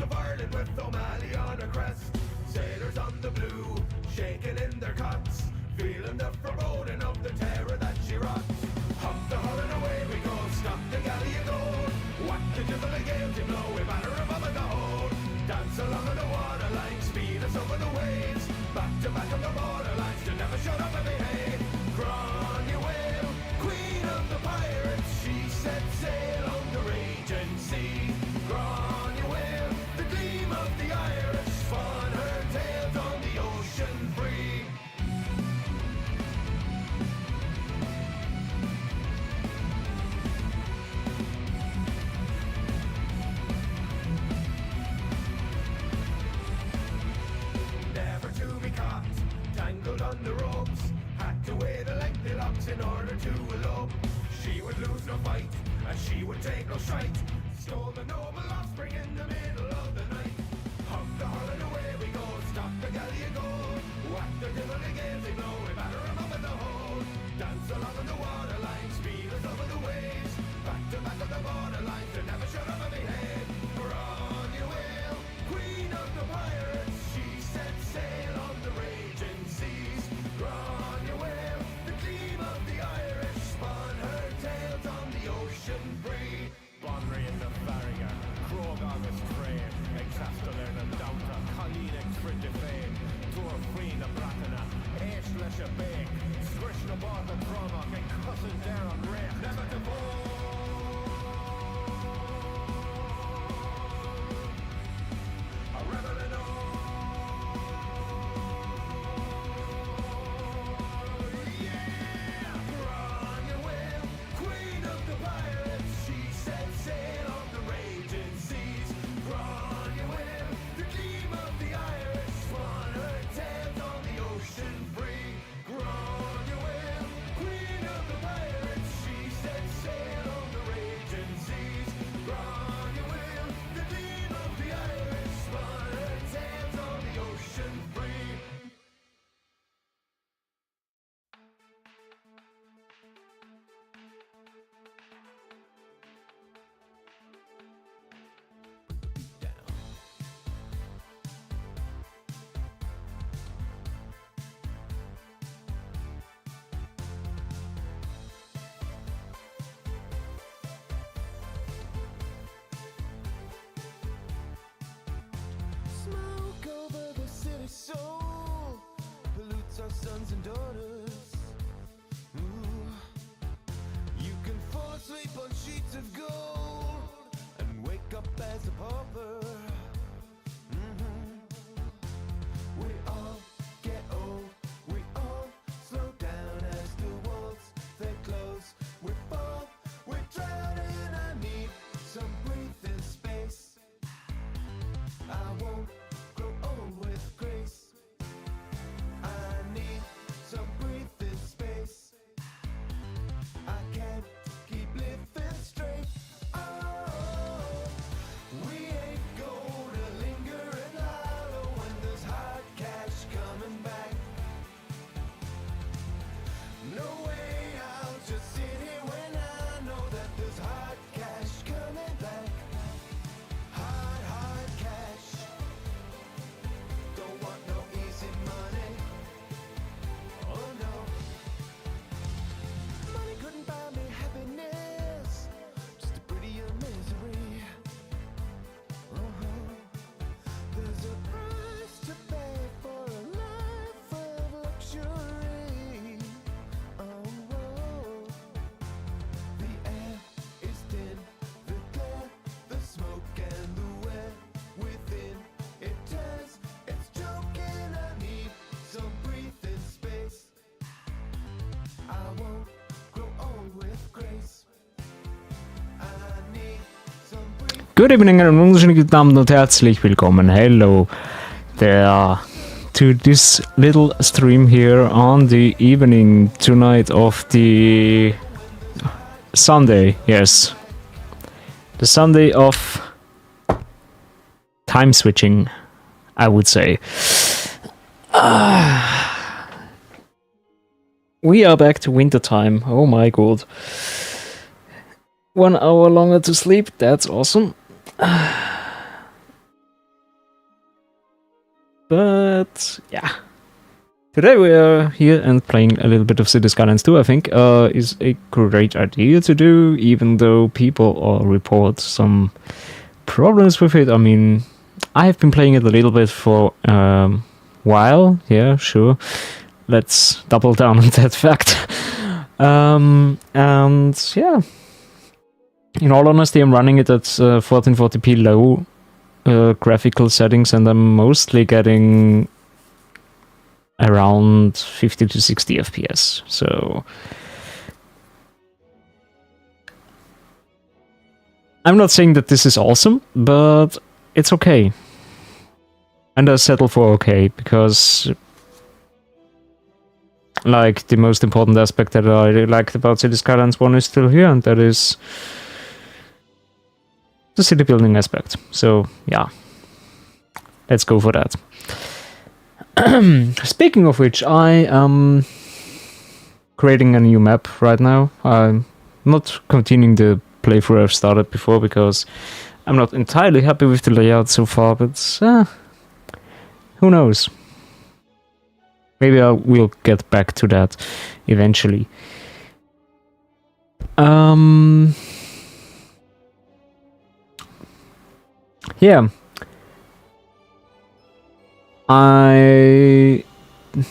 of Ireland with O'Malley on her crest. Sailors on the blue, shaking in their cots, feeling the foreboding of the terror that she wrought. Hump the hull and away we go, stop the galley of gold. Whack the dribbling gale to blow, we batter above the hold. Dance along on the waterline, speed us over the waves. Back to back on the borderlines, to never shut up and behave. Cromwell, queen of the pirates, she set sail on the raging sea. Cromwell, the gleam of the Irish, spun her tales on the ocean free. Never to be caught, tangled on the ropes, had to weigh the lengthy locks in order to elope. She would lose no fight, and she would take no shite. Stole the noble offspring in the middle of the night. Hump the hull and away we go, stop the galley of gold. Whack the dribbling gales they blow, we batter 'em up in the hold. Dance along on the waterline, speed us over the waves. Back to back on the borderline, to never shut up and behave. Cromwell, queen of the pirates, she set sail on the raging seas. Cromwell, the gleam of the Irish, spun her tales on the ocean free. Bonry in the Farrier, Krog August Train, Exastelern and Downta, Colleen Exfrid Fame, Tour Free the Brackena, Ash Lesha Bake, Squish the Bart of Cromach, and Cousin Darren Rake, never to fall. A rebel in all. Yeah! Cromwell, queen of the pirates, she set sail on the raging seas. Cromwell, the gleam of the Irish, spun her tales on the ocean free. Cromwell, queen of the pirates, she set sail on the raging seas. Cromwell, the gleam of the Irish, spun her tales on the ocean free. Smoke over the city soul, pollutes our sons and daughters. Ooh. You can fall asleep on sheets of gold and wake up as a pauper. We all get old, we all slow down as the walls they close. We fall, we drown, and I need some breathing space. I won't grow old with grace. I need some breathing space. I can't keep living straight. Oh, we ain't gonna linger and wallow when there's hard cash coming back. No way, I'll just sit here when I know that there's hard cash coming back. Hard cash. Don't want no easy money. Oh no. Money couldn't buy me happiness, just a prettier misery. There's a price to pay for a life of luxury. The air is thin, the glare, the smoke and the wet within. It tears, it's choking, I need some breathing space. I won't grow old with grace. I need some breathing. Good evening, and wunderschönen guten Abend und herzlich willkommen. Hello there to this little stream here on the evening tonight of the Sunday. Yes, the Sunday of time switching, I would say. We are back to winter time. Oh my god. 1 hour longer to sleep. That's awesome. But yeah. Today we are here and playing a little bit of City Skylines 2, I think, is a great idea to do, even though people report some problems with it. I mean, I have been playing it a little bit for a while, yeah, sure. Let's double down on that fact. And yeah, in all honesty, I'm running it at 1440p low graphical settings, and I'm mostly getting around 50 to 60 FPS. So I'm not saying that this is awesome, but it's okay. And I settle for okay, because like the most important aspect that I liked about City Skylines 1 is still here, and that is the city building aspect. So yeah, let's go for that. Speaking of which, I am creating a new map right now. I'm not continuing the playthrough I've started before because I'm not entirely happy with the layout so far, but who knows? Maybe I will get back to that eventually. Yeah. I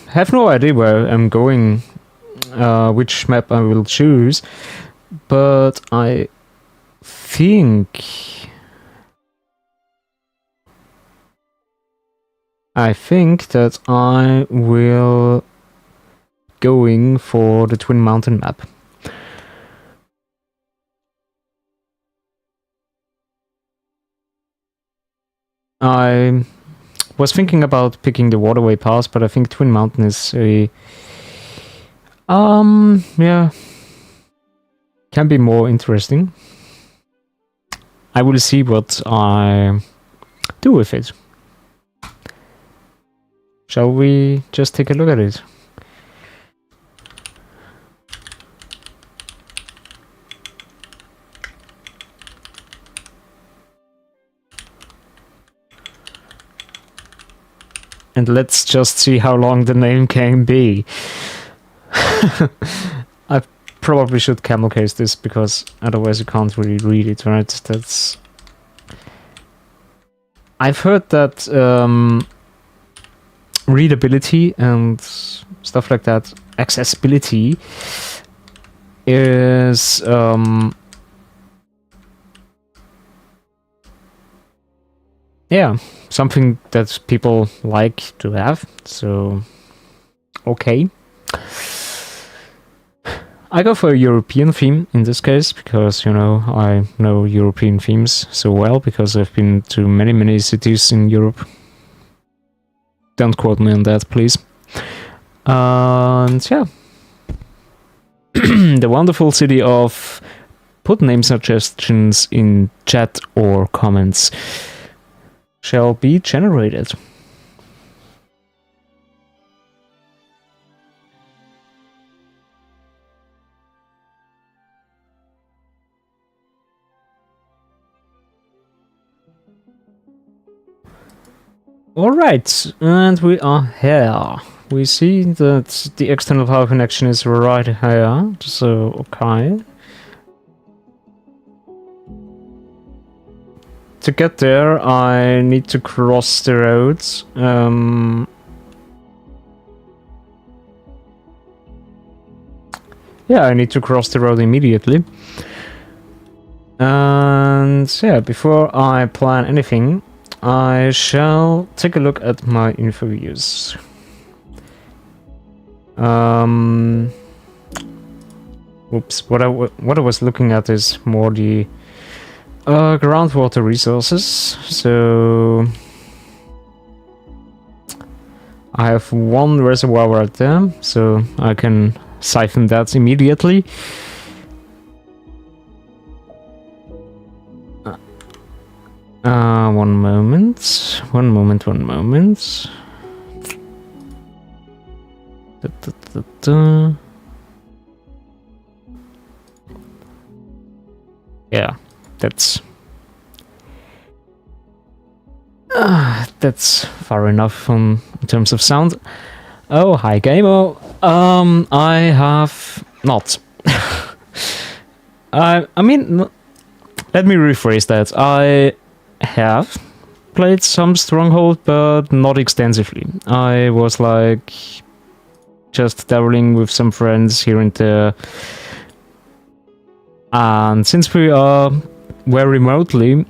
have no idea where I'm going, which map I will choose, but I think that I will going for the Twin Mountain map. I was thinking about picking the Waterway Pass, but I think Twin Mountain is a yeah, can be more interesting. I will see what I do with it. Shall we just take a look at it? And let's just see how long the name can be. I probably should camel case this, because otherwise you can't really read it, right? That's... I've heard that readability and stuff like that, accessibility, is yeah, something that people like to have. So okay, I go for a European theme in this case, because, you know, I know European themes so well, because I've been to many cities in Europe. Don't quote me on that, please. And yeah, the wonderful city of put name suggestions in chat or comments shall be generated. Alright, and we are here. We see that the external power connection is right here, so okay. To get there, I need to cross the roads. Yeah, I need to cross the road immediately. And yeah, before I plan anything, I shall take a look at my info views. Oops, what I was looking at is more the groundwater resources. So I have one reservoir right there, so I can siphon that immediately. One moment. Yeah, that's that's far enough in terms of sound. Oh, hi Gamer. I have not. I mean, let me rephrase that. I have played some Stronghold, but not extensively. I was like just dabbling with some friends here and there. And since we are very remotely,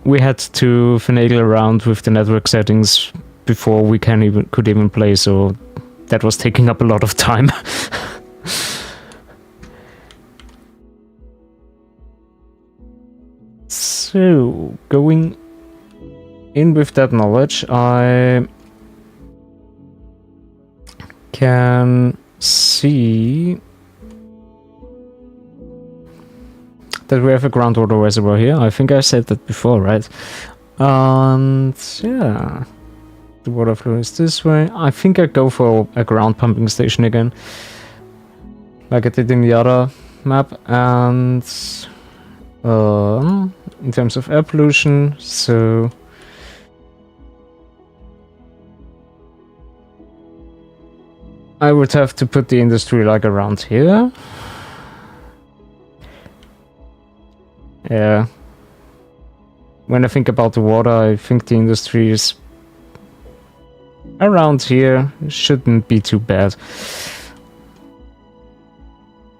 we had to finagle around with the network settings before we could even play, so that was taking up a lot of time. So, going in with that knowledge, I can see that we have a groundwater reservoir here. I think I said that before, right? And yeah, the water flow is this way. I think I go for a ground pumping station again, like I did in the other map. And in terms of air pollution, so I would have to put the industry like around here. Yeah. When I think about the water, I think the industry is around here. Shouldn't be too bad.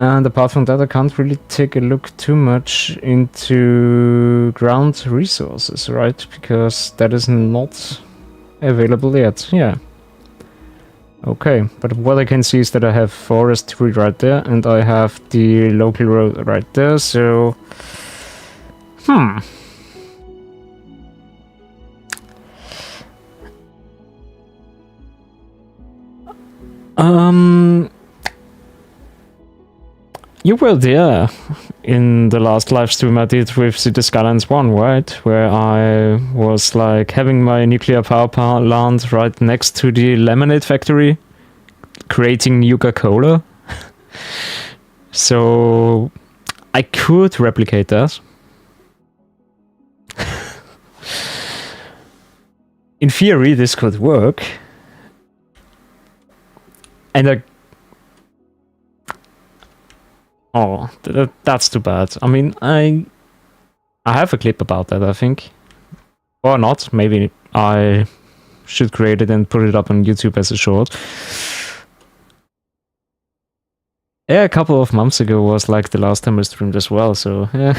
And apart from that, I can't really take a look too much into ground resources, right? Because that is not available yet. Yeah. Okay, but what I can see is that I have forestry right there, and I have the local road right there, so... You were there in the last live stream I did with City Skylines 1, right? Where I was like having my nuclear power plant right next to the lemonade factory, creating Nuka-Cola. So I could replicate that. In theory, this could work. And oh, that's too bad. I mean, I have a clip about that, I think. Or not. Maybe I should create it and put it up on YouTube as a short. Yeah, a couple of months ago was like the last time I streamed as well, so yeah.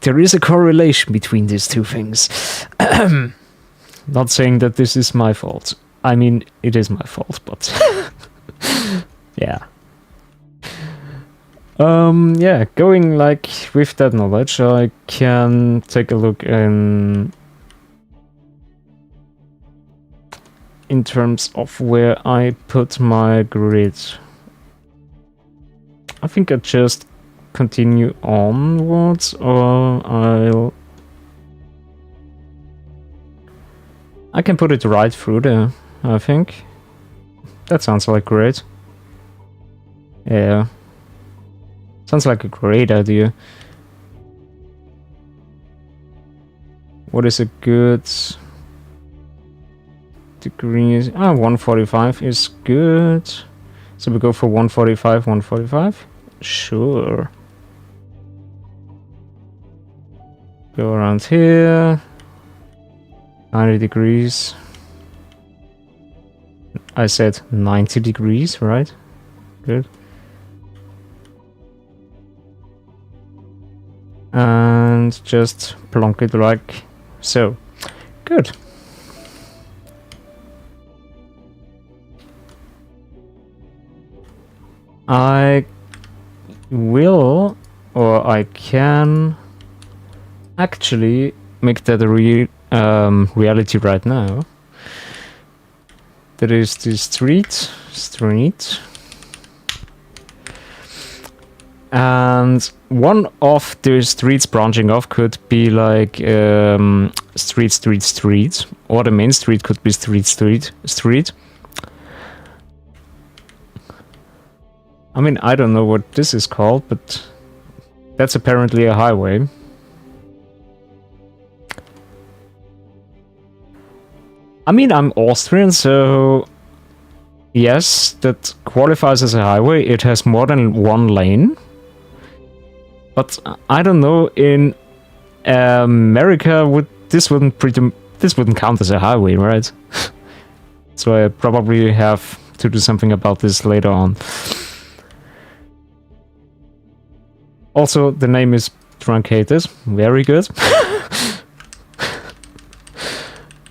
There is a correlation between these two things. Not saying that this is my fault. I mean, it is my fault, but... yeah. Yeah, going like with that knowledge, I can take a look in terms of where I put my grid. I think I just continue onwards, or I can put it right through there, I think. That sounds like great. Yeah. Sounds like a great idea. What is a good degree? 145 is good. So we go for 145, 145? Sure. Go around here. 90 degrees. I said 90 degrees, right? Good. And just plonk it like so. Good. I will, or I can actually make that a reality right now. There is the street, and one of the streets branching off could be like street, or the main street could be street. I mean, I don't know what this is called, but that's apparently a highway. I mean, I'm Austrian, so yes, that qualifies as a highway. It has more than one lane. But I don't know, in America this wouldn't count as a highway, right? So I probably have to do something about this later on. Also, the name is truncated. Very good.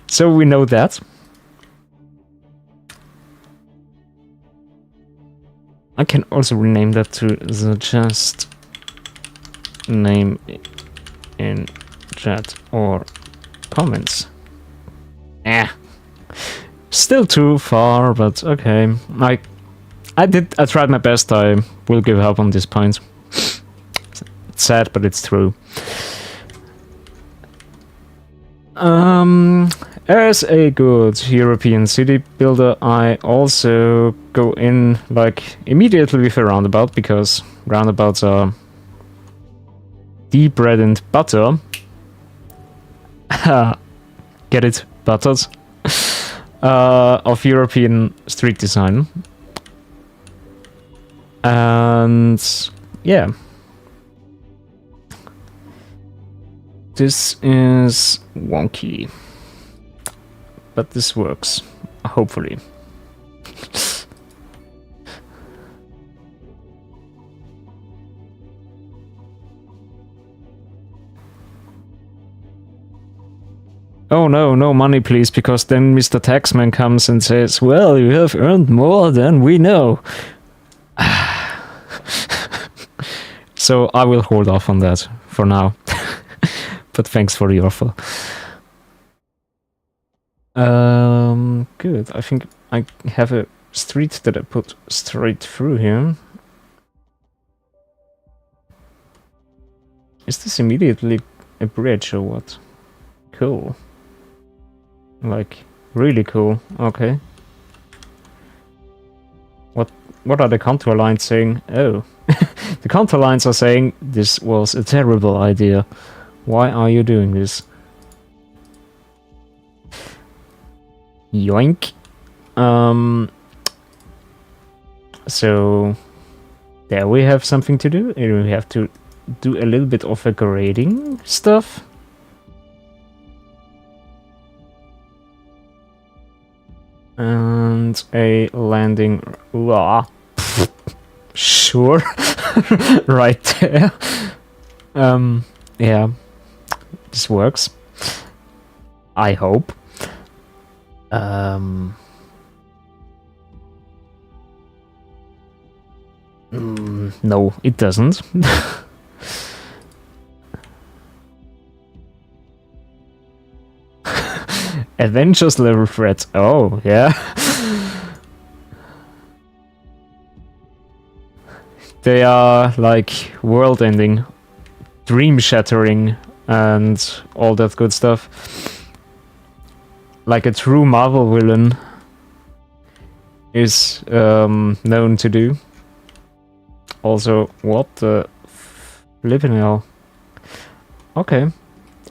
So we know that. I can also rename that to the just name in chat or comments. Still too far, but okay. I tried my best. I will give up on this point. It's sad, but it's true. As a good European city builder, I also go in like immediately with a roundabout, because roundabouts are the bread and butter. Get it? Butters? Of European street design. And yeah. This is wonky. But this works, hopefully. Oh no, no money please, because then Mr. Taxman comes and says, well, you have earned more than we know. So I will hold off on that for now. But thanks for the offer. Good. I think I have a street that I put straight through here. Is this immediately a bridge or what? Cool. Like, really cool. Okay. What are the contour lines saying? Oh. The contour lines are saying this was a terrible idea. Why are you doing this? Yoink. So there we have something to do. And we have to do a little bit of a grading stuff. And a landing. Sure. Right there. Yeah. This works. I hope. No, it doesn't. Avengers level threat. Oh, yeah. They are like world-ending, dream-shattering, and all that good stuff. Like a true Marvel villain is known to do. Also, what the flipping hell? Okay,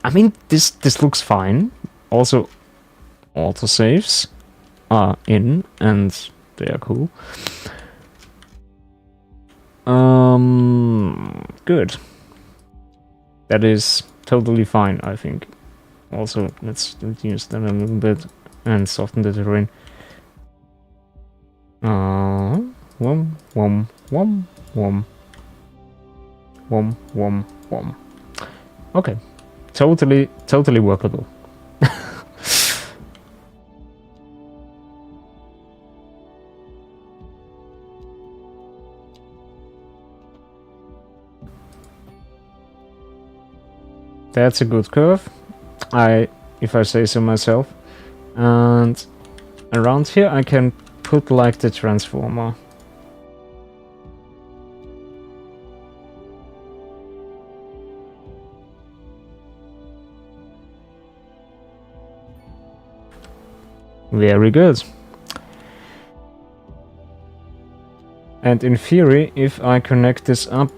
I mean this looks fine. Also, autosaves are in and they are cool. Good. That is totally fine, I think. Also, let's reduce them a little bit and soften the terrain. Wom, wom, wom, wom. Wom, wom, wom. Okay. Totally workable. That's a good curve, if I say so myself. And around here I can put like the transformer. Very good. And in theory, if I connect this up,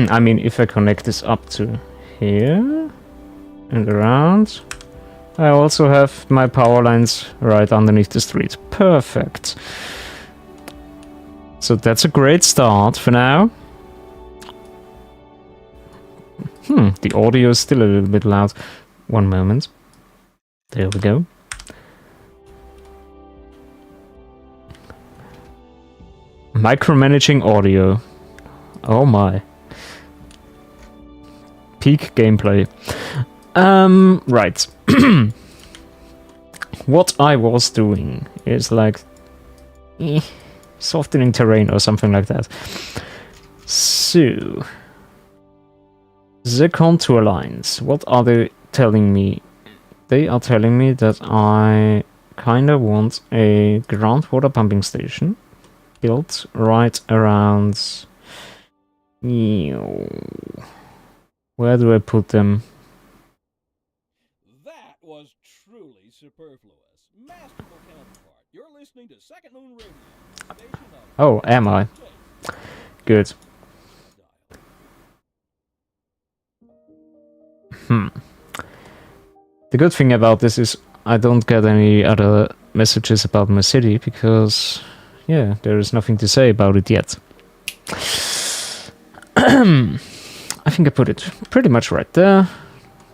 I mean, if I connect this up to here, and around. I also have my power lines right underneath the street. Perfect. So that's a great start for now. The audio is still a little bit loud. One moment. There we go. Micromanaging audio. Oh my. Peak gameplay. Right. What I was doing is like softening terrain or something like that. So the contour lines, what are they telling me? They are telling me that I kinda want a groundwater pumping station built right around. Where do I put them? That was truly superfluous. Masterful counterpart. You're listening to Second Moon Radio. Station of Oh, am I? Good. The good thing about this is I don't get any other messages about my city because, yeah, there is nothing to say about it yet. I think I put it pretty much right there.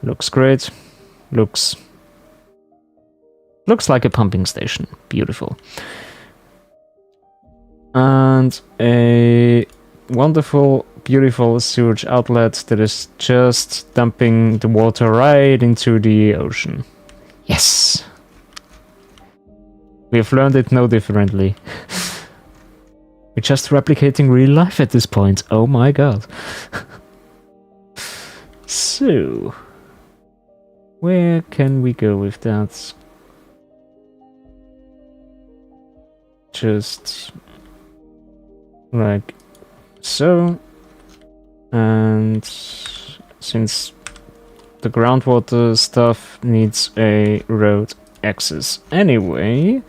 Looks great. Looks like a pumping station. Beautiful. And a wonderful, beautiful sewage outlet that is just dumping the water right into the ocean. Yes! We have learned it no differently. We're just replicating real life at this point. Oh my god. So, where can we go with that? Just like so. And since the groundwater stuff needs a road access anyway,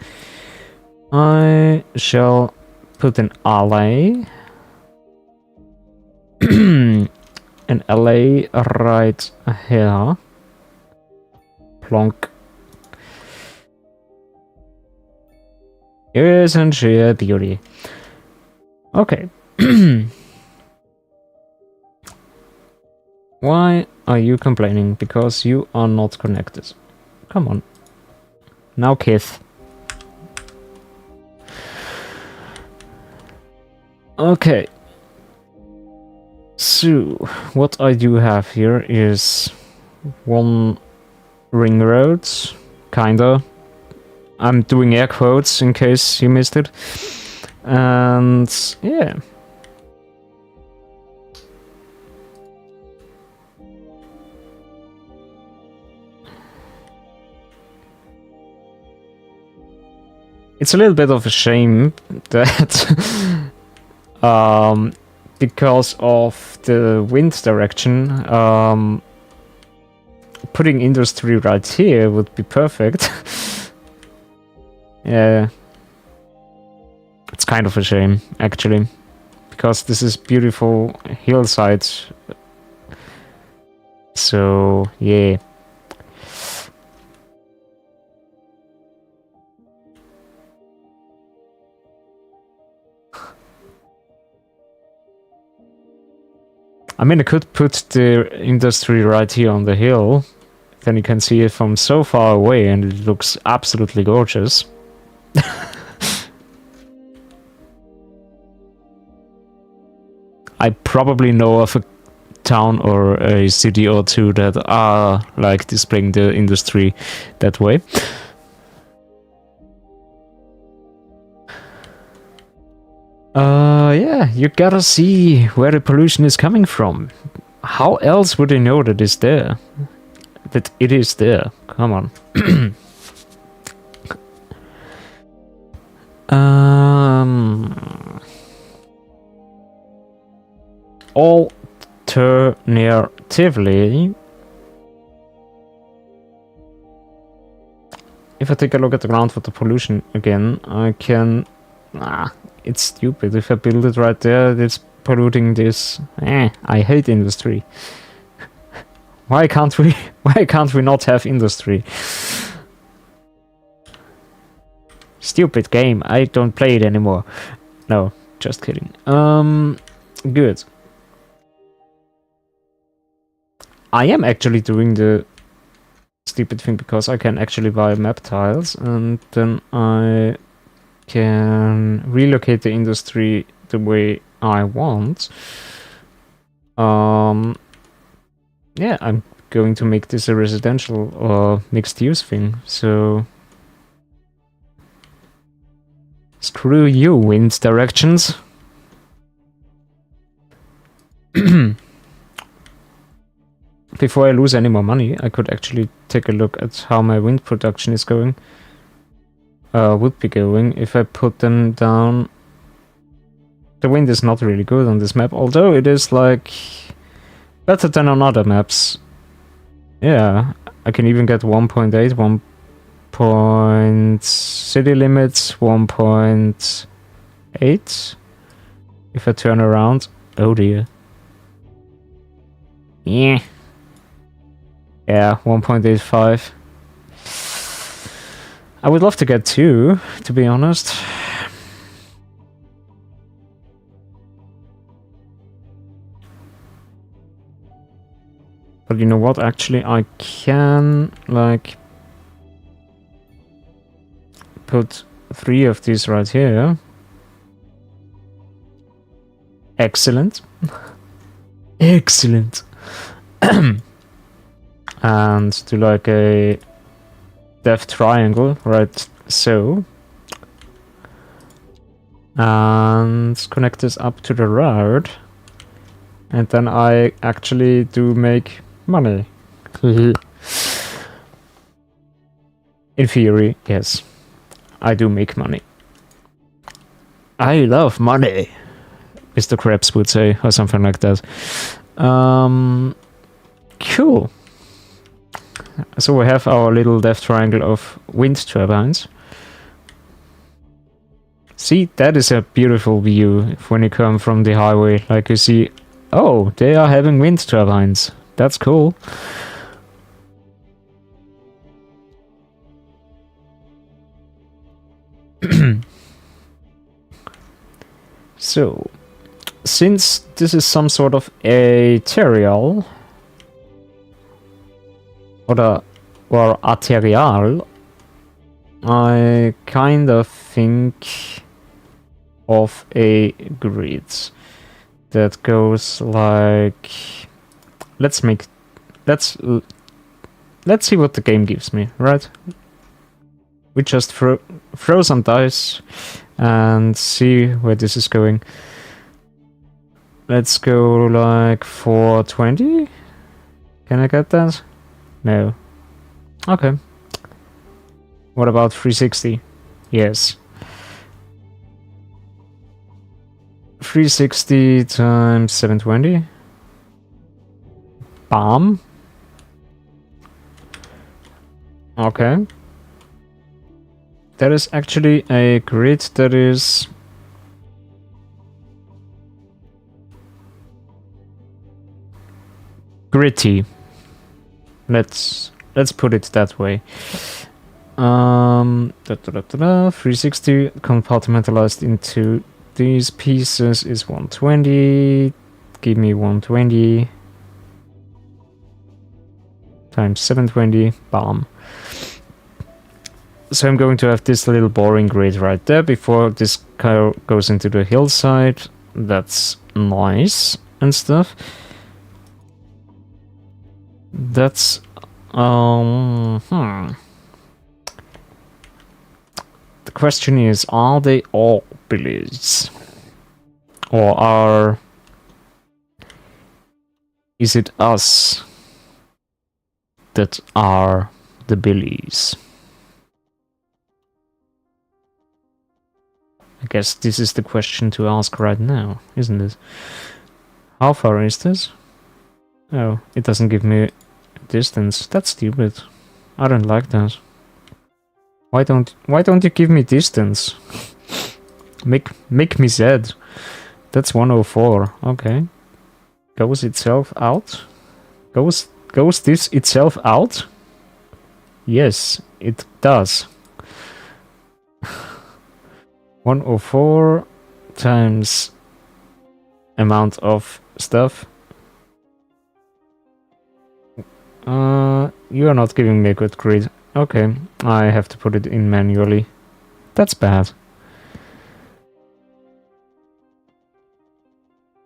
I shall put an alley. An alley right here. Plonk. Isn't she a beauty? Okay. Why are you complaining? Because you are not connected. Come on. Now Kith. Okay. So, what I do have here is one ring road, kinda. I'm doing air quotes in case you missed it. And yeah. It's a little bit of a shame that because of the wind direction, putting industry right here would be perfect. Yeah. It's kind of a shame, actually, because this is beautiful hillside. So, yeah. I mean, I could put the industry right here on the hill. Then you can see it from so far away and it looks absolutely gorgeous. I probably know of a town or a city or two that are like displaying the industry that way. Yeah, you gotta see where the pollution is coming from. How else would they know that it's there? That it is there? Come on. Alternatively, if I take a look at the groundwater pollution again, I can... it's stupid. If I build it right there, it's polluting this. I hate industry. Why can't we? Why can't we not have industry? Stupid game. I don't play it anymore. No, just kidding. Good. I am actually doing the stupid thing because I can actually buy map tiles and then I can relocate the industry the way I want. Yeah, I'm going to make this a residential or mixed use thing, so screw you, wind directions. Before I lose any more money, I could actually take a look at how my wind production is going. Would be going if I put them down. The wind is not really good on this map, although it is like better than on other maps. Yeah, I can even get 1.8, 1 point city limits, 1.8 if I turn around. Oh dear. Yeah. Yeah, 1.85. I would love to get 2, to be honest. But you know what? Actually, I can, like, put 3 of these right here. Excellent. Excellent. And do like a depth triangle, right so. And connect this up to the road. And then I actually do make money. In theory, yes. I do make money. I love money, Mr. Krabs would say, or something like that. Cool. So we have our little depth triangle of wind turbines. See, that is a beautiful view when you come from the highway. Like you see, oh, they are having wind turbines. That's cool. So, since this is some sort of aerial or arterial, I kind of think of a grid that goes like, let's see what the game gives me, right? We just throw some dice and see where this is going. Let's go like 420. Can I get that? No. Okay. What about 360? Yes. 360 times 720. Bam. Okay. That is actually a grid that is gritty. Let's put it that way. 360 compartmentalized into these pieces is 120. Give me 120 times 720. Bam. So I'm going to have this little boring grid right there before this goes into the hillside. That's nice and stuff. That's the question is, are they all billies? Or is it us that are the billies? I guess this is the question to ask right now, isn't it? How far is this? Oh, it doesn't give me distance. That's stupid. I don't like that. Why don't you give me distance? Make me sad. That's 104. Okay. Goes itself out. Goes Goes this itself out? Yes, it does. 104 times amount of stuff. You are not giving me a good grid. Okay, I have to put it in manually. That's bad.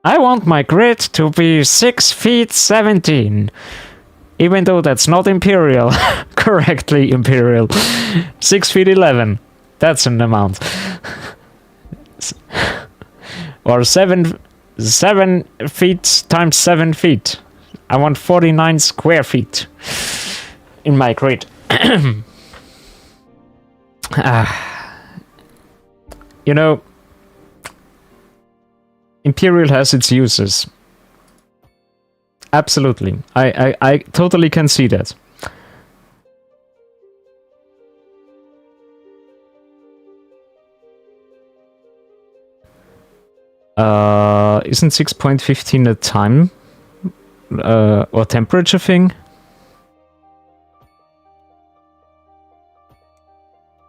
I want my grid to be 6 feet 17. Even though that's not imperial. Correctly imperial. 6 feet 11. That's an amount. Or 7 feet times 7 feet. I want 49 square feet in my grid. You know, Imperial has its uses. Absolutely. I totally can see that. Isn't 6.15 a time or temperature thing?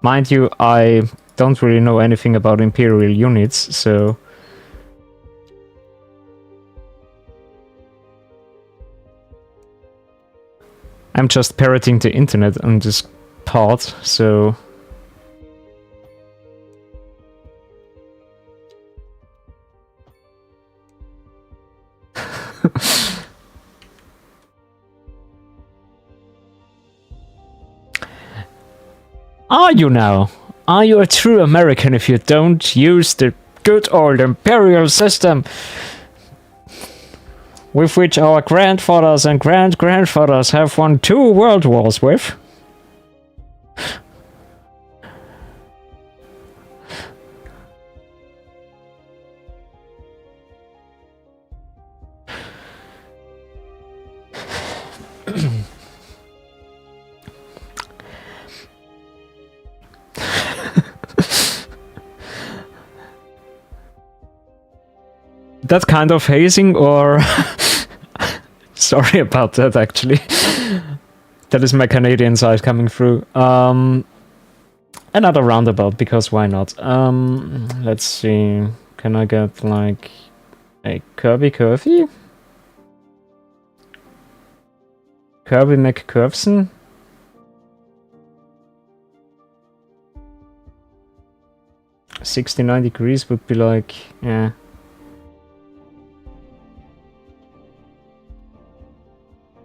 Mind you, I don't really know anything about Imperial units, so... I'm just parroting the internet on this part, so... Are you now? Are you a true American if you don't use the good old imperial system with which our grandfathers and grandfathers have won 2 world wars with? That kind of hazing, or... Sorry about that, actually. That is my Canadian side coming through. Another roundabout, because why not? Let's see. Can I get, like, a Kirby Curvy? Kirby McCurvson? $69 would be like, yeah.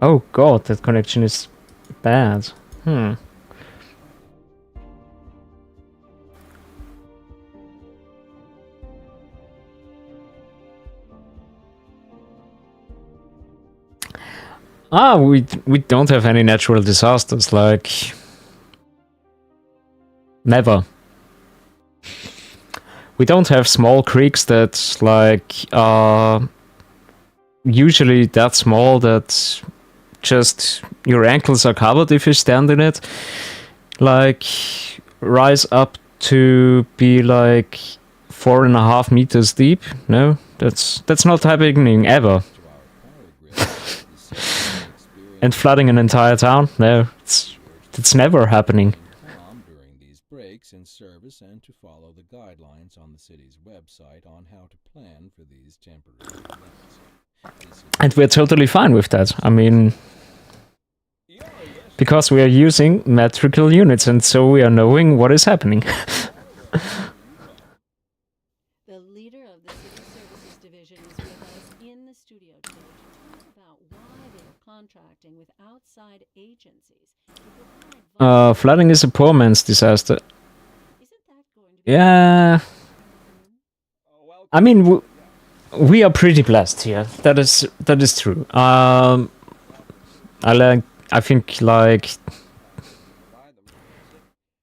Oh god, that connection is bad. We don't have any natural disasters, like... Never. We don't have small creeks that, like, are usually that small that just your ankles are covered if you stand in it. Like, rise up to be like 4.5 meters deep. No, that's not happening ever. And flooding an entire town? No, it's never happening. During these breaks in service and to follow the guidelines on the city's website on how to plan for these temporary events. And we're totally fine with that. I mean, because we are using metrical units, and so we are knowing what is happening. The leader of the City Services Division is with us in the studio today to talk about why they are contracting with outside agencies. Flooding is a poor man's disaster. Isn't that going to be... Yeah. I mean, we are pretty blessed here. That is true. I think, like,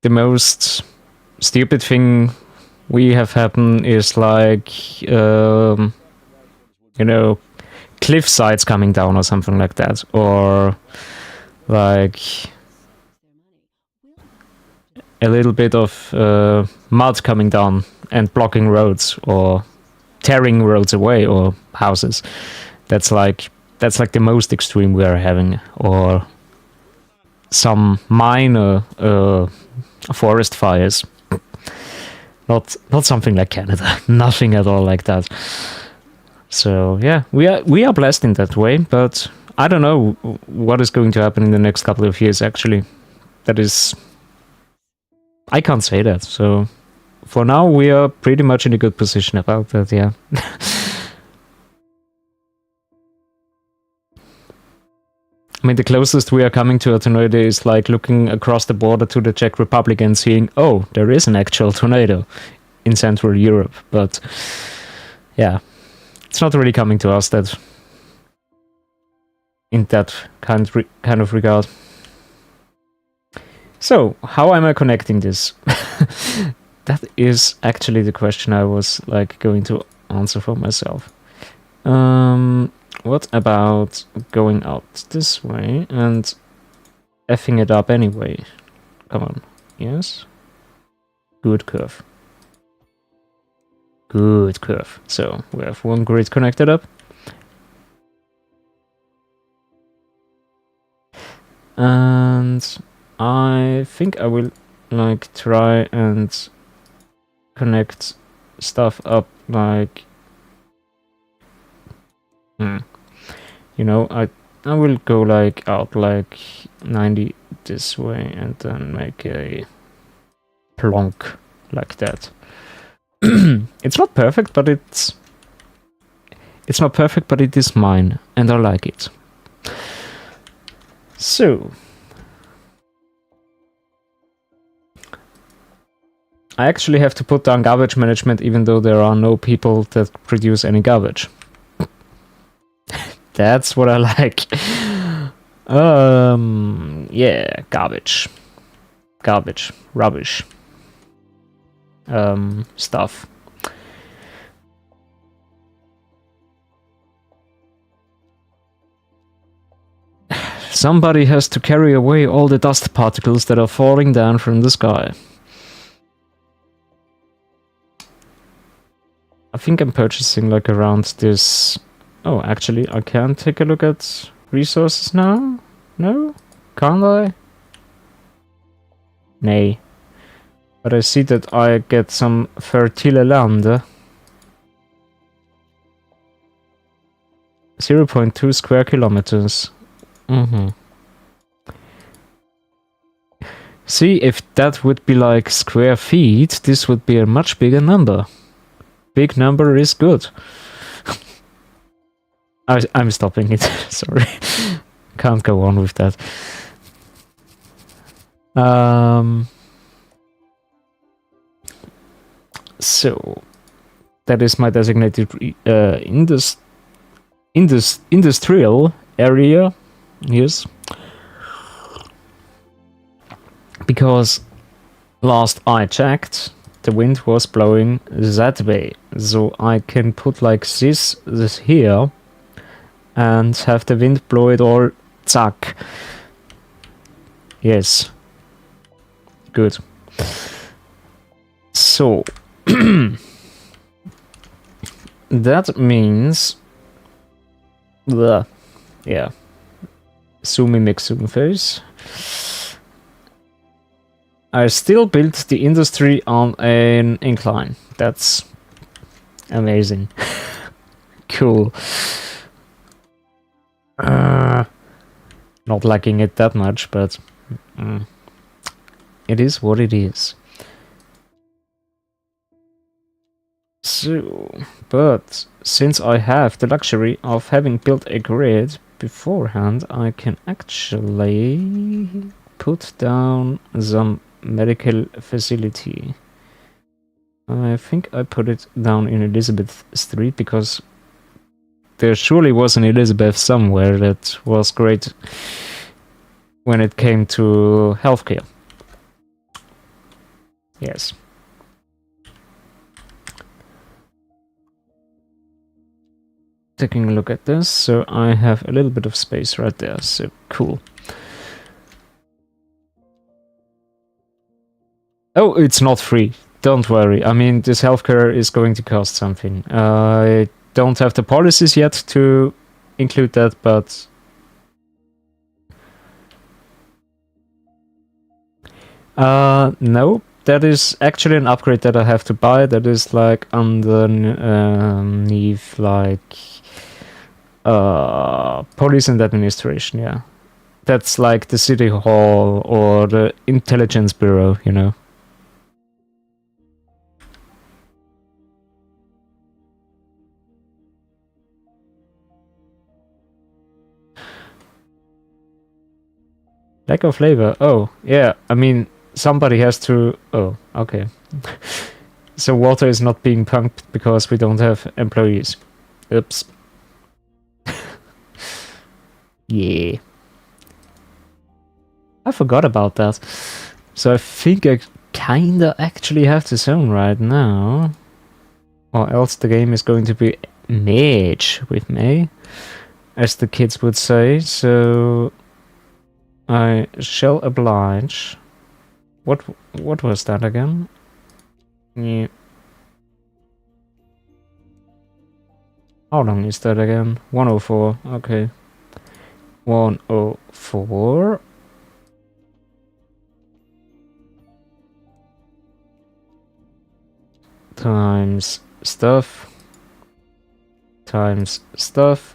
the most stupid thing we have happened is, like, you know, cliff sides coming down or something like that, or like a little bit of mud coming down and blocking roads or tearing roads away or houses. That's like That's like the most extreme we are having, or some minor forest fires. Not something like Canada. Nothing at all like that. So yeah, we are blessed in that way, but I don't know what is going to happen in the next couple of years. Actually, that is, I can't say that. So for now, we are pretty much in a good position about that. Yeah. I mean, the closest we are coming to a tornado is like looking across the border to the Czech Republic and seeing, oh, there is an actual tornado in Central Europe. But yeah, it's not really coming to us that in that kind of regard. So, how am I connecting this? That is actually the question I was like going to answer for myself. What about going out this way and effing it up anyway? Come on. Yes? Good curve. Good curve. So, we have one grid connected up. And I think I will like try and connect stuff up like... You know, I will go like out like 90 this way and then make a plonk like that. It's not perfect, but it's not perfect, but it is mine and I like it. So I actually have to put down garbage management even though there are no people that produce any garbage. That's what I like. Yeah, garbage. Garbage. Rubbish. Stuff. Somebody has to carry away all the dust particles that are falling down from the sky. I think I'm purchasing like around this... Oh, actually, I can take a look at resources now? No? Can't I? Nay. But I see that I get some fertile land. 0.2 square kilometers. See, if that would be like square feet, this would be a much bigger number. Big number is good. I'm stopping it. Sorry. Can't go on with that. So that is my designated industrial area. Yes. Because last I checked, the wind was blowing that way. So I can put like this here and have the wind blow it all. Zack. Yes. Good. So that means yeah. Zoom in, make zoom face. I still built the industry on an incline. That's amazing. Cool. Not liking it that much, but it is what it is. So, but since I have the luxury of having built a grid beforehand, I can actually put down some medical facility. I think I put it down in Elizabeth Street because there surely was an Elizabeth somewhere that was great when it came to healthcare. Yes. Taking a look at this, so I have a little bit of space right there, so cool. Oh, it's not free. Don't worry. I mean, this healthcare is going to cost something. I don't have the policies yet to include that, but no, that is actually an upgrade that I have to buy. That is like underneath like police and administration. Yeah, that's like the city hall or the intelligence bureau, you know. Lack of labor. Oh, yeah. I mean, somebody has to. Oh, okay. So water is not being pumped because we don't have employees. Oops. Yeah. I forgot about that. So I think I kinda actually have the zone right now. Or else the game is going to be mage with me, as the kids would say. So I shall oblige. What was that again? Yeah. How long is that again? 104. Okay. 104. Times stuff. Times stuff.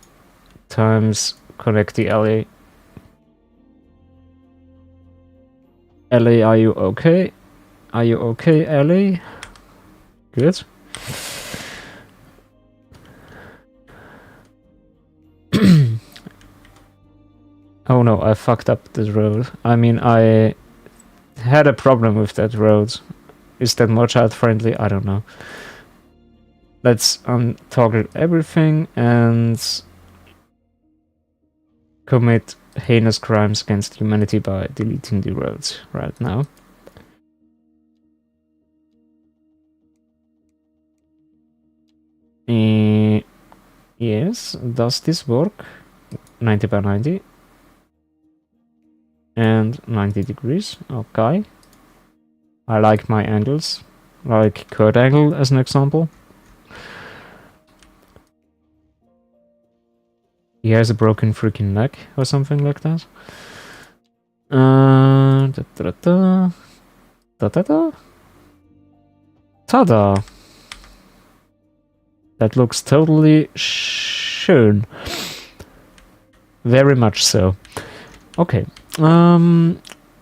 Times connect the alley. Ellie, are you okay? Are you okay, Ellie? Good. Oh no, I fucked up the road. I mean, I had a problem with that road. Is that more child friendly? I don't know. Let's untoggle everything and commit heinous crimes against humanity by deleting the roads right now. Yes, does this work? 90 by 90. And 90 degrees, okay. I like my angles, like Kurt Angle as an example. He has a broken freaking neck or something like that. Tada! That looks totally schön. Very much so. Okay.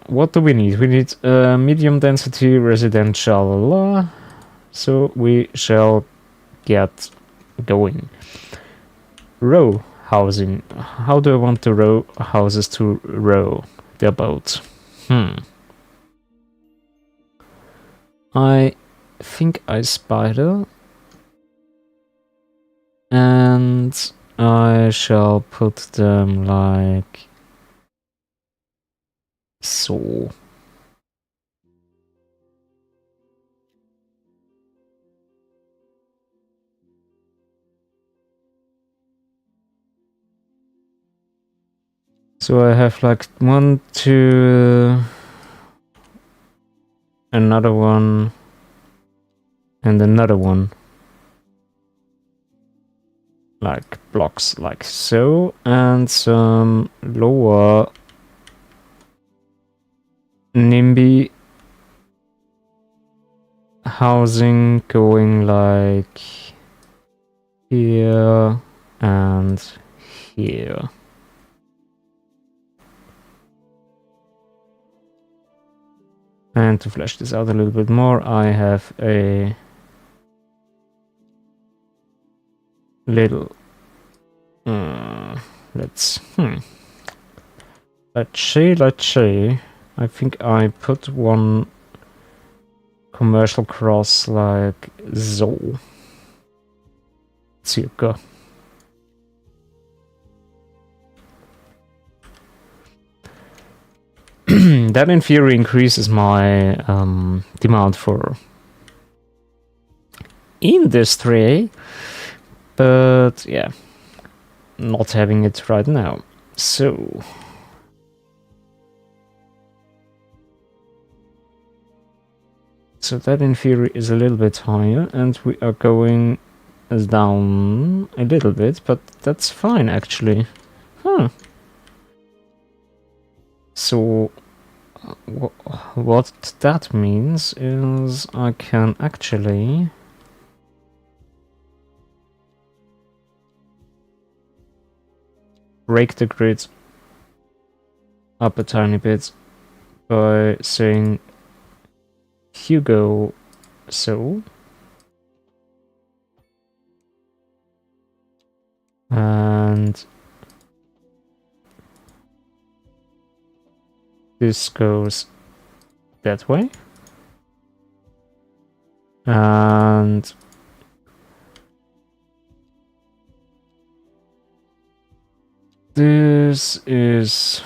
What do we need? We need medium density residential. So we shall get going. Row housing. How do I want the row houses to row their boats? I think I spider. And I shall put them like so. So I have like 1, 2, another one, and another one. Like blocks like so, and some lower NIMBY housing going like here and here. And to flesh this out a little bit more, I have a little let's see. I think I put one commercial cross like so. Circa. That in theory increases my demand for industry, but yeah, not having it right now. So that in theory is a little bit higher, and we are going is down a little bit, but that's fine actually. Huh. So what that means is I can actually break the grid up a tiny bit by saying Hugo so, and this goes that way, and this is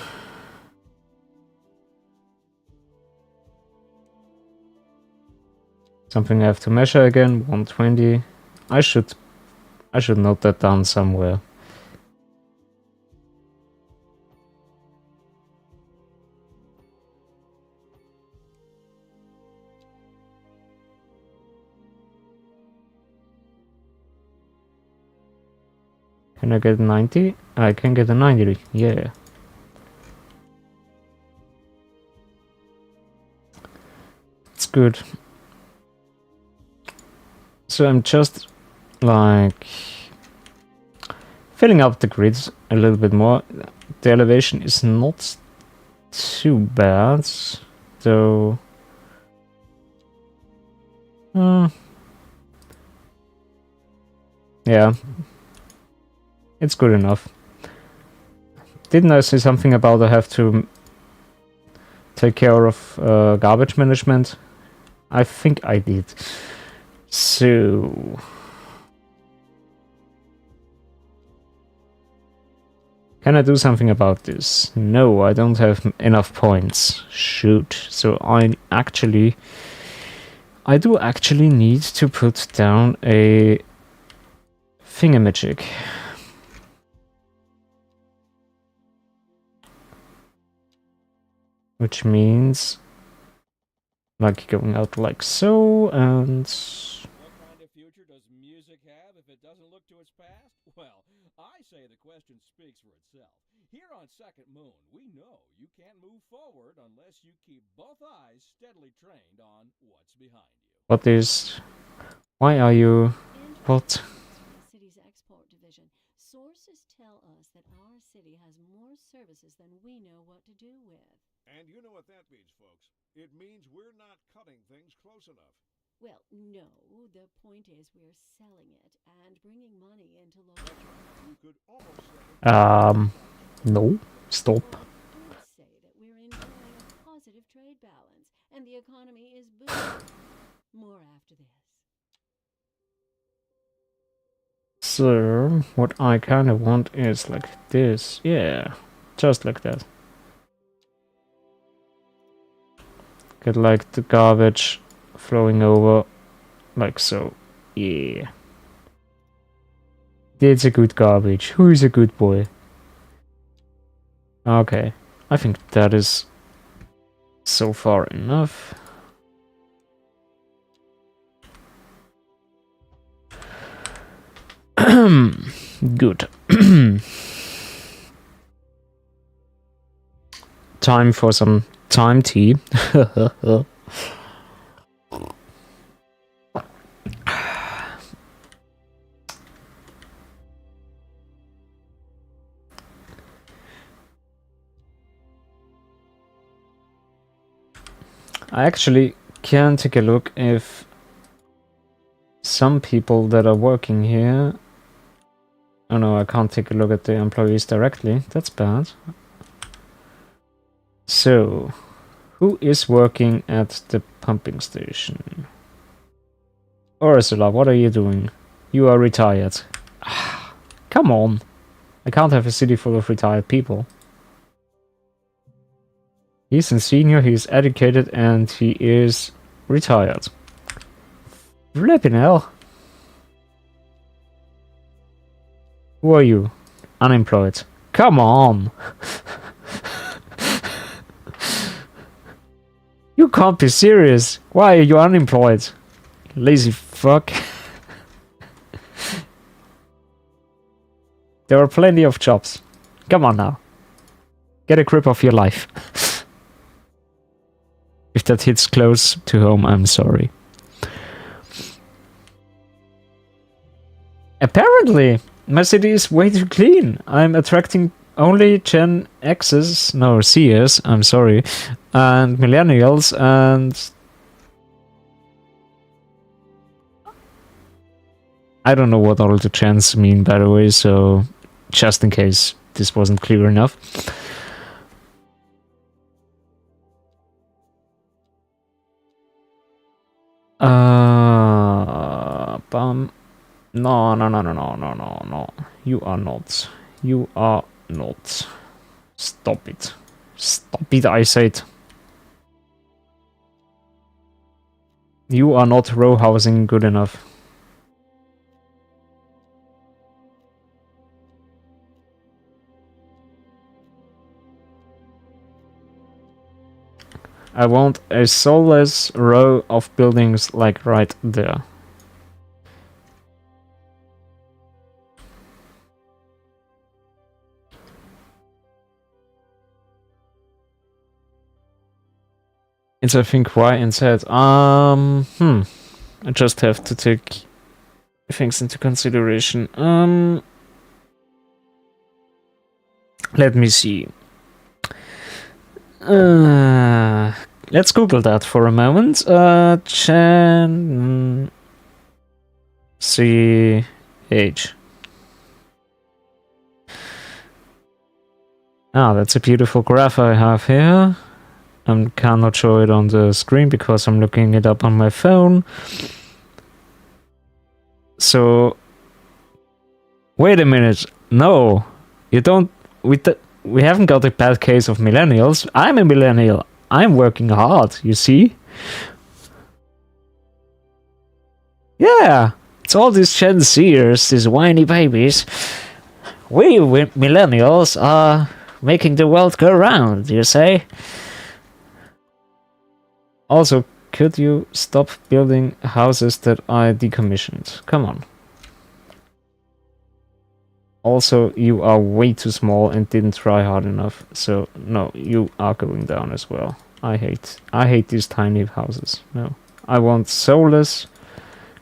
something I have to measure again. 120. I should note that down somewhere. Can I get 90? I can get a 90, yeah. It's good. So I'm just like filling up the grids a little bit more. The elevation is not too bad, though. Yeah. It's good enough. Didn't I say something about I have to take care of garbage management? I think I did. So... can I do something about this? No, I don't have enough points. Shoot. So I do actually need to put down a thingamajig. Which means like going out like so, and What kind of future does music have if it doesn't look to its past? Well, I say the question speaks for itself. Here on Second Moon, we know you can't move forward unless you keep both eyes steadily trained on what's behind you. what is... why are you... what? The city's export division. Sources tell us that our city has more services than we know what to do with. And you know what that means, folks. It means we're not cutting things close enough. Well, no, the point is we're selling it and bringing money into local. You could almost say No. Stop. I'd say that we're enjoying a positive trade balance and the economy is booming. More after this. So, what I kind of want is like this. Yeah. Just like that. Get like the garbage flowing over like so. Yeah. That's a good garbage. Who's a good boy? Okay. I think that is so far enough. Good. Time for some time tea. I actually can take a look if some people that are working here... oh no, I can't take a look at the employees directly. That's bad. So, who is working at the pumping station? Ursula, what are you doing? You are retired. Come on. I can't have a city full of retired people. He's a senior, he's educated, and he is retired. Flippin' hell. Who are you? Unemployed. Come on! You can't be serious. Why are you unemployed? Lazy fuck. There are plenty of jobs. Come on now. Get a grip of your life. If that hits close to home, I'm sorry. Apparently, my city is way too clean. I'm attracting only Gen X's, no, C's, I'm sorry, and millennials, and I don't know what all the gens mean, by the way, so just in case this wasn't clear enough. No. You are not. You are not. Stop it. Stop it, I said. You are not row housing good enough. I want a soulless row of buildings like right there. It's I think Y and Z. I just have to take things into consideration. Let me see. Let's Google that for a moment. Gen CH. Ah, that's a beautiful graph I have here. I cannot show it on the screen because I'm looking it up on my phone. So, wait a minute. No, you don't. We haven't got a bad case of millennials. I'm a millennial. I'm working hard, you see? Yeah, it's all these Gen Zers, these whiny babies. We millennials are making the world go round, you say? Also, could you stop building houses that are decommissioned? Come on. Also, you are way too small and didn't try hard enough. So, no, you are going down as well. I hate these tiny houses. No. I want soulless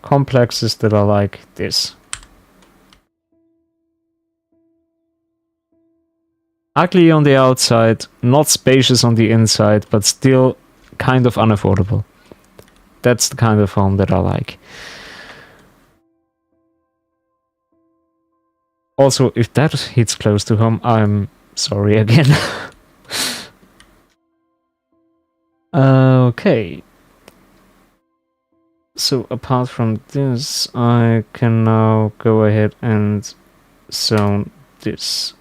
complexes that are like this. Ugly on the outside, not spacious on the inside, but still kind of unaffordable. That's the kind of home that I like. Also, if that hits close to home, I'm sorry again. Okay. So apart from this, I can now go ahead and zone this.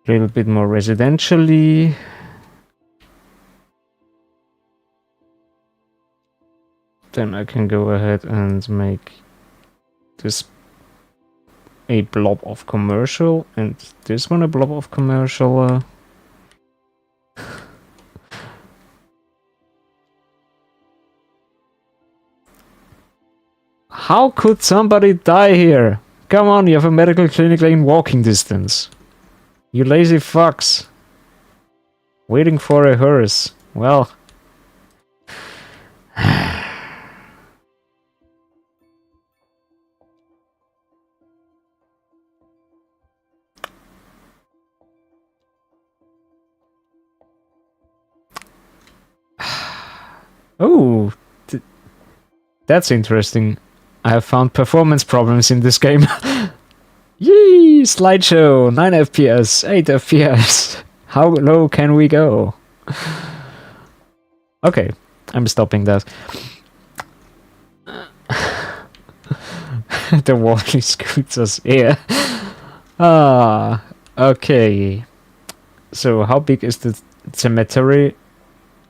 A little bit more residentially. Then I can go ahead and make this a blob of commercial and this one a blob of commercial. How could somebody die here? Come on, you have a medical clinic in walking distance. You lazy fucks. Waiting for a hearse. Well. Oh, that's interesting. I have found performance problems in this game. Yee! Slideshow! 9 FPS, 8 FPS. How low can we go? Okay, I'm stopping that. The Wally scooters here. Ah, okay. So, how big is the cemetery?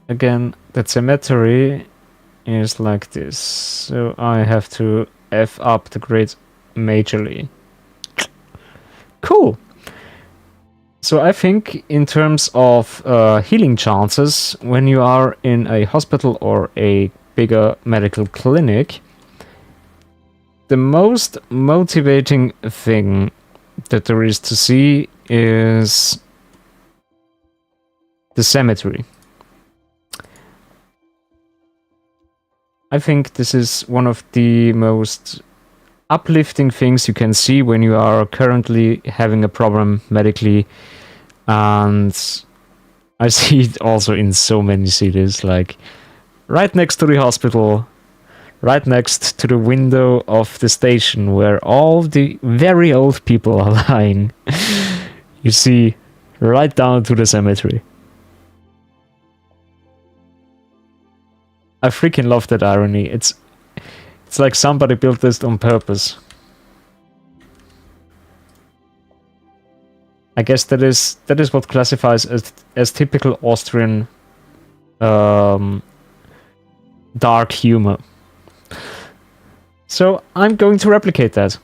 Again, the cemetery is like this. So, I have to F up the grid majorly. Cool. So I think in terms of healing chances, when you are in a hospital or a bigger medical clinic, the most motivating thing that there is to see is the cemetery. I think this is one of the most uplifting things you can see when you are currently having a problem medically, and I see it also in so many cities, like right next to the hospital, right next to the window of the station where all the very old people are lying. You see right down to the cemetery. I freaking love that irony. It's like somebody built this on purpose. I guess that is what classifies as typical Austrian dark humor. So I'm going to replicate that.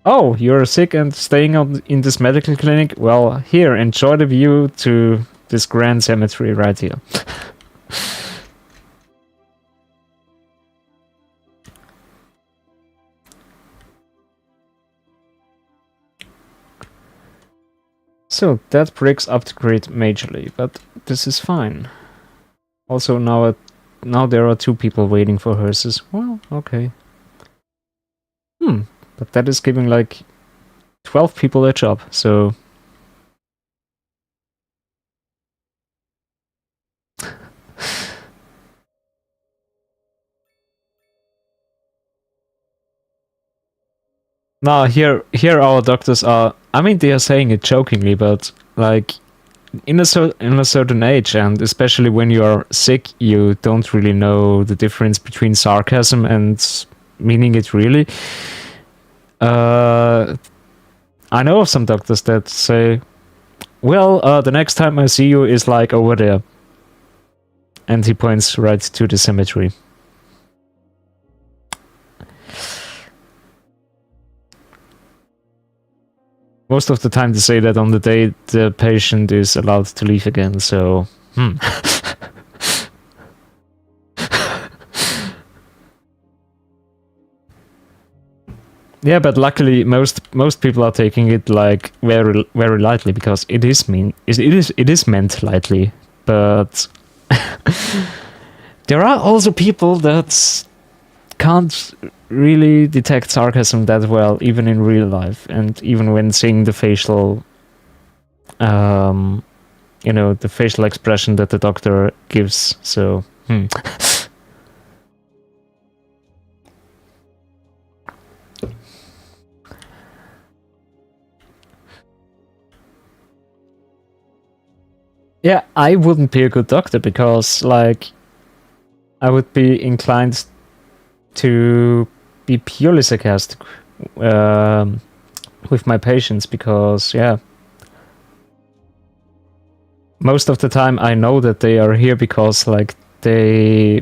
Oh, you're sick and staying in this medical clinic? Well, here, enjoy the view to this grand cemetery right here. So that breaks up the grid majorly, but this is fine. Also now there are 2 people waiting for hearses. Well, okay. But that is giving like 12 people a job, so... Now here our doctors are... I mean, they are saying it jokingly, but like in a certain age, and especially when you are sick, you don't really know the difference between sarcasm and meaning it really. I know of some doctors that say, well, the next time I see you is like over there. And he points right to the cemetery. Most of the time they say that on the day the patient is allowed to leave again, so... Yeah, but luckily most people are taking it like very very lightly, because it is meant lightly, but there are also people that can't really detect sarcasm that well, even in real life, and even when seeing the facial the facial expression that the doctor gives, so yeah, I wouldn't be a good doctor, because like I would be inclined to be purely sarcastic with my patients, because yeah, most of the time I know that they are here because like they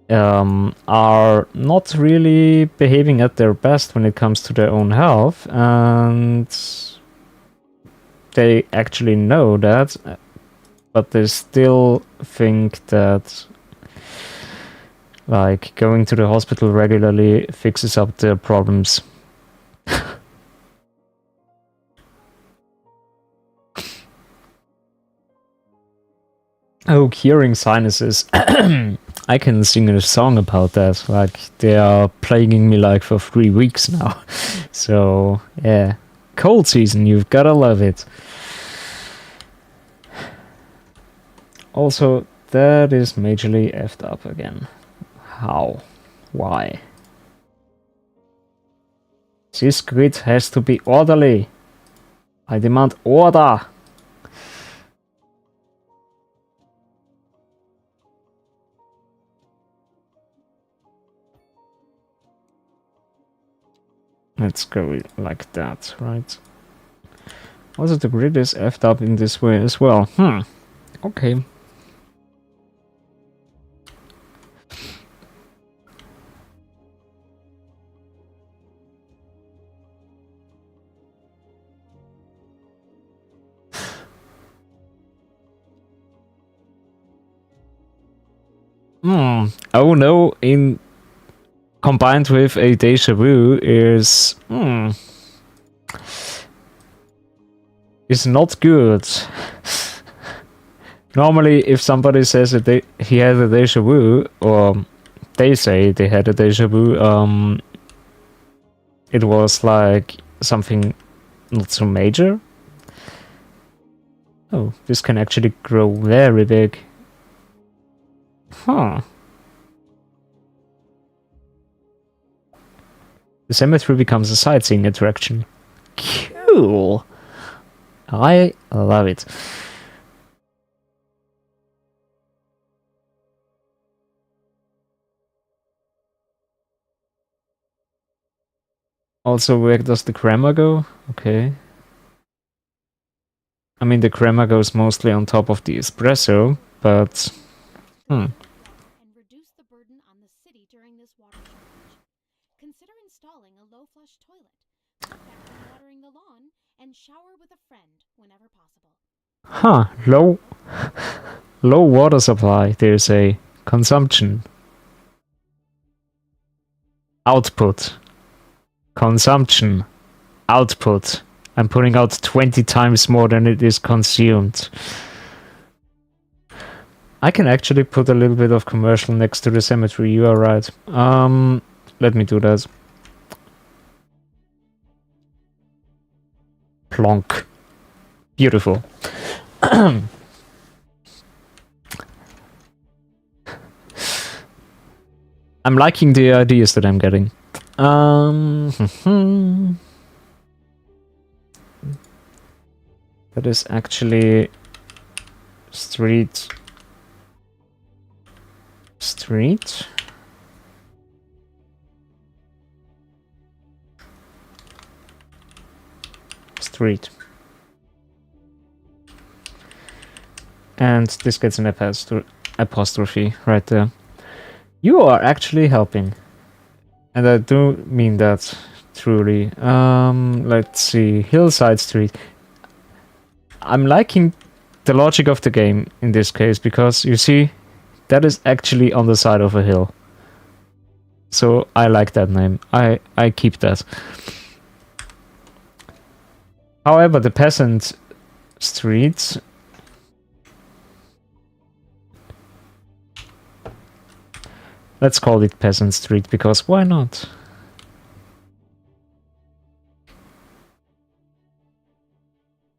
are not really behaving at their best when it comes to their own health, and they actually know that, but they still think that like going to the hospital regularly fixes up their problems. Oh, curing sinuses. I can sing a song about that. Like, they are plaguing me like for 3 weeks now. So, yeah. Cold season, you've gotta love it. Also, that is majorly effed up again. How? Why? This grid has to be orderly. I demand order. Let's go like that, right? Also, the grid is effed up in this way as well. Okay. Oh no, in combined with a deja vu is not good. Normally, if somebody says that he had a deja vu, or they say they had a deja vu, it was like something not so major. Oh, this can actually grow very big. Huh. The cemetery becomes a sightseeing attraction. Cool. I love it. Also, where does the crema go? Okay. I mean, the crema goes mostly on top of the espresso, but... And reduce the burden on the city during this water shortage. Consider installing a low flush toilet, cut back on watering the lawn, and shower with a friend whenever possible. Huh, low water supply, there's a consumption. Output. Consumption. Output. I'm putting out 20 times more than it is consumed. I can actually put a little bit of commercial next to the cemetery, you are right. Let me do that. Plonk. Beautiful. I'm liking the ideas that I'm getting. That is actually street. Street? Street. And this gets an apostrophe right there. You are actually helping. And I do mean that truly. Let's see. Hillside Street. I'm liking the logic of the game in this case because you see, that is actually on the side of a hill. So I like that name. I keep that. However, the Peasant Street. Let's call it Peasant Street, because why not?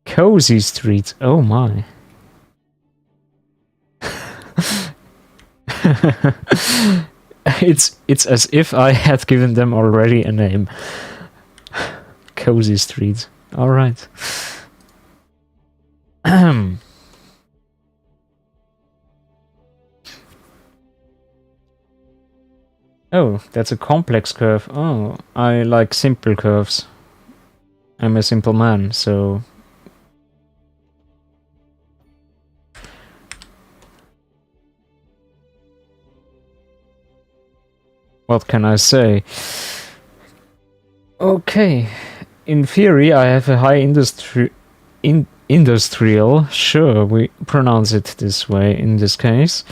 Cozy Street, oh my. It's as if I had given them already a name. Cozy Street, alright. Oh, that's a complex curve. Oh, I like simple curves. I'm a simple man, so... What can I say? Okay, in theory I have a high industrial, sure, we pronounce it this way in this case,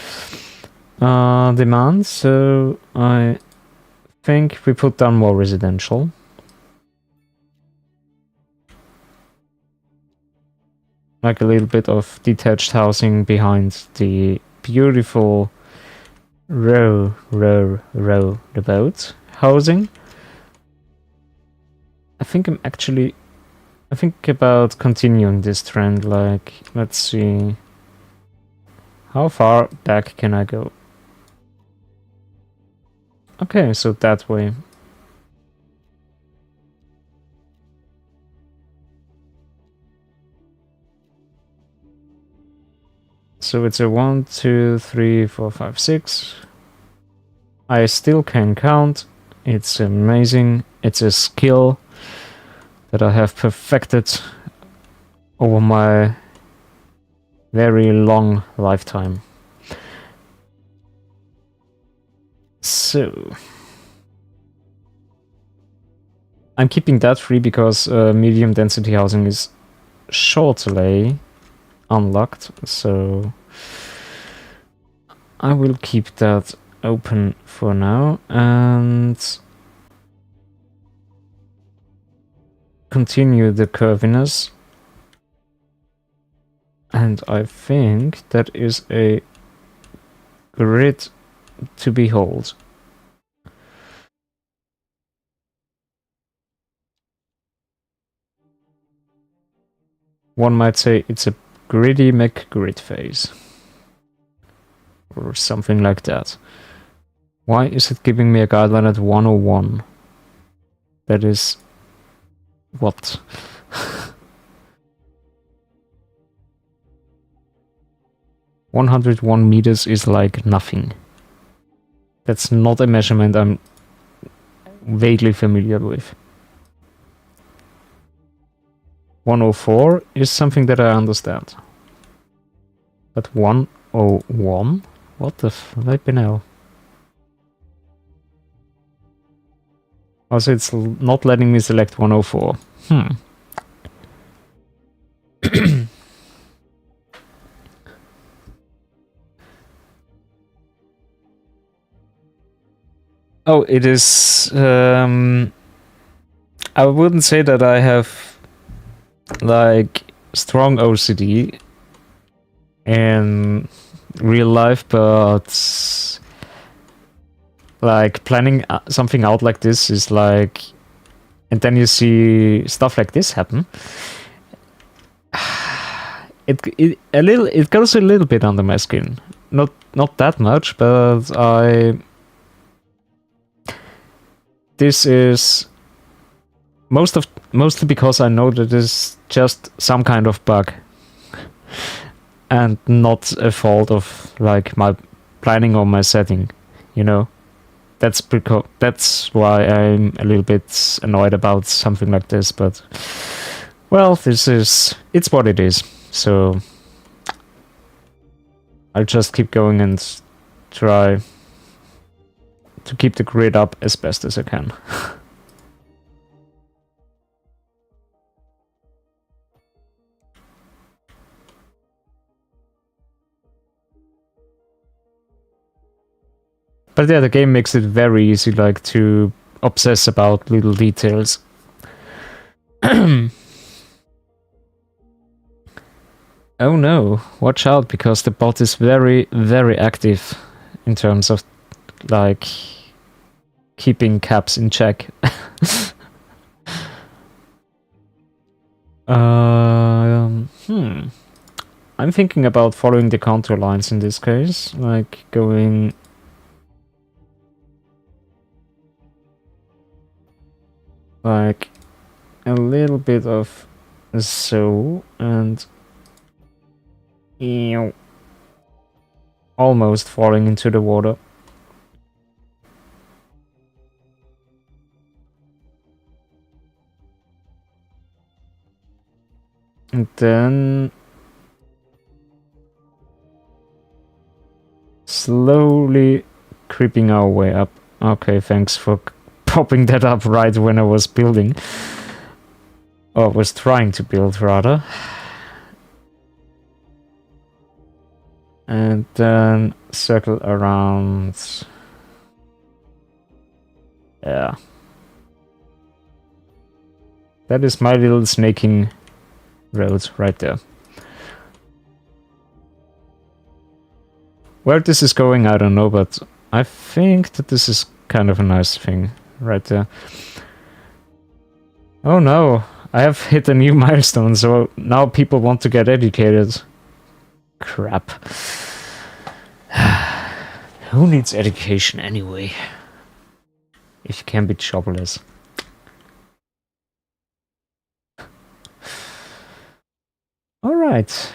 demand, so I think we put down more residential. Like a little bit of detached housing behind the beautiful roundabout housing. I think about continuing this trend, like, let's see, how far back can I go? Okay, so that way. So it's a 1, 2, 3, 4, 5, 6. I still can count. It's amazing. It's a skill that I have perfected over my very long lifetime. So I'm keeping that free because medium density housing is shortly unlocked, so I will keep that open for now and continue the curviness. And I think that is a grid to behold. One might say it's a gritty McGrid phase. Or something like that. Why is it giving me a guideline at 101? That is... what? (101 meters) is like nothing. That's not a measurement I'm vaguely familiar with. 104 is something that I understand. But 101? What the flippin' hell? Also, it's not letting me select 104. Oh, it is... I wouldn't say that I have like strong OCD in real life, but like planning something out like this is like, and then you see stuff like this happen. It goes a little bit under my skin. Not that much, but this is mostly because I know that it's just some kind of bug and not a fault of like my planning or my setting, you know. That's why I'm a little bit annoyed about something like this, but well, it's what it is. So I'll just keep going and try to keep the grid up as best as I can. But yeah, the game makes it very easy, like, to obsess about little details. Oh no, watch out, because the bot is very, very active in terms of, like, keeping caps in check. I'm thinking about following the contour lines in this case, like going... like a little bit of so, and almost falling into the water. And then slowly creeping our way up. Okay, thanks for popping that up right when I was building. Or was trying to build, rather. And then circle around. Yeah. That is my little snaking road right there. Where this is going, I don't know, but I think that this is kind of a nice thing right there. Oh no, I have hit a new milestone, so now people want to get educated. Crap. Who needs education anyway? If you can be jobless. Alright,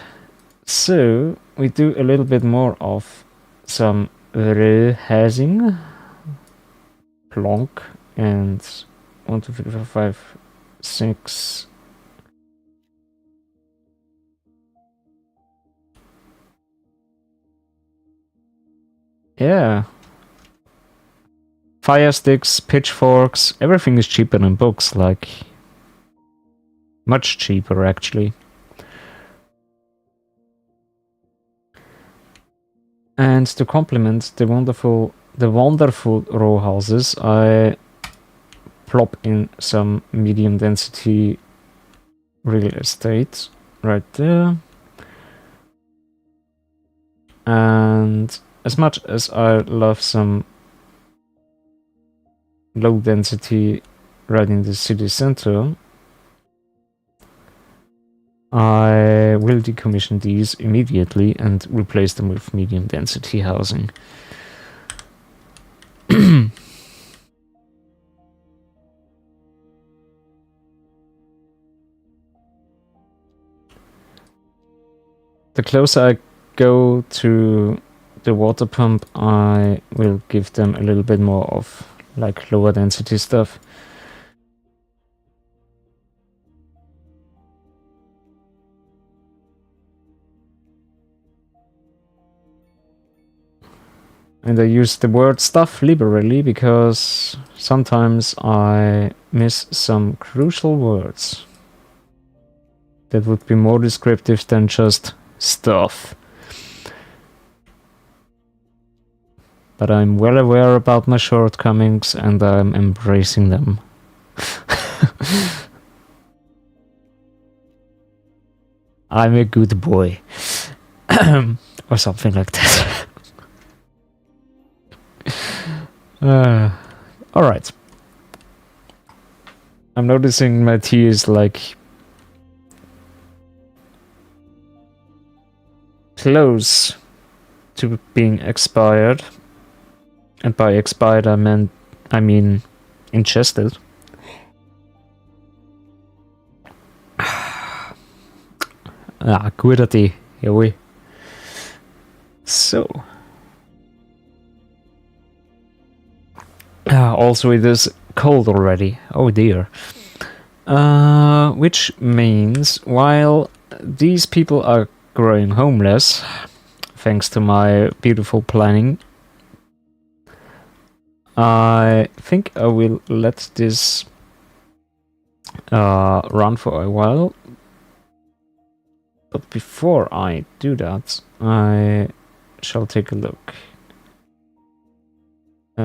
so we do a little bit more of some rehousing. Plonk and 1, 2, 3, 4, 5, 6. Yeah. Fire sticks, pitchforks, everything is cheaper than books, like much cheaper actually. And to complement the wonderful the wonderful row houses, I plop in some medium density real estate right there. And as much as I love some low density right in the city center, I will decommission these immediately and replace them with medium density housing. The closer I go to the water pump, I will give them a little bit more of like lower density stuff. And I use the word stuff liberally because sometimes I miss some crucial words that would be more descriptive than just stuff. But I'm well aware about my shortcomings and I'm embracing them. I'm a good boy. Or something like that. Alright. I'm noticing my tea is like close to being expired. And by expired I mean ingested. Guter Tee, jawohl. So. Also it is cold already. Oh dear. Which means while these people are growing homeless, thanks to my beautiful planning, I think I will let this run for a while. But before I do that, I shall take a look at